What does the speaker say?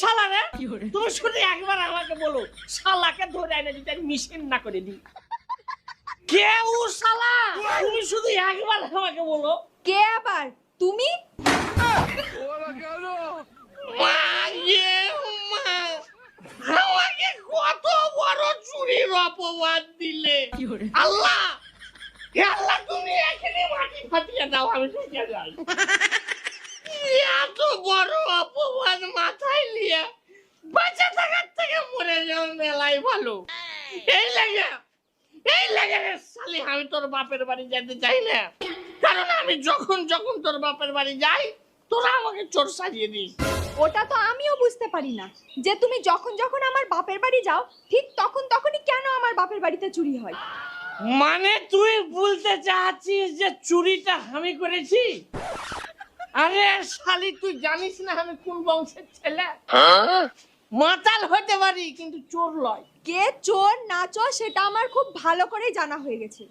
শালা রে, তুমি শুধু একবার আমাকে বলো, শালাকে ধরে এনে যদি আমি মিশন না করে দিই। কে ও শালা? তুমি শুধু একবার আমাকে বলো। কে আবার? তুমি? মা গে মা, আমাকে কত বড় চুরির অপবাদ দিলে। আল্লাহ, হে আল্লাহ, তুমি এখানে মাটি ফাটিয়ে দাও, আমি চলে যাই। এত বড় অপবাদ মাথায় নিয়ে বাঁচা থাকার থেকে মরে যাওয়া মেলাই ভালো। এই লাগে রে শালি, আমি তোর বাপের বাড়ি যেতে চাই না, কারণ আমি যখন যখন তোর বাপের বাড়ি যাই তোরা আমাকে চোর সাজিয়ে দিস। ওটা তো আমিও বুঝতে পারি না যে তুমি যখন যখন আমার বাপের বাড়ি যাও ঠিক তখন তখনই কেন আমার বাপের বাড়িতে চুরি হয়। মানে তুই বলতে চাচ্ছিস যে চুরিটা আমি করেছি? আরে শালি, তুই জানিস না আমি কোন বংশের ছেলে? মাতাল হতে পারি কিন্তু চোর লয়। কে চোর না চোর সেটা আমার খুব ভালো করে জানা হয়ে গেছে।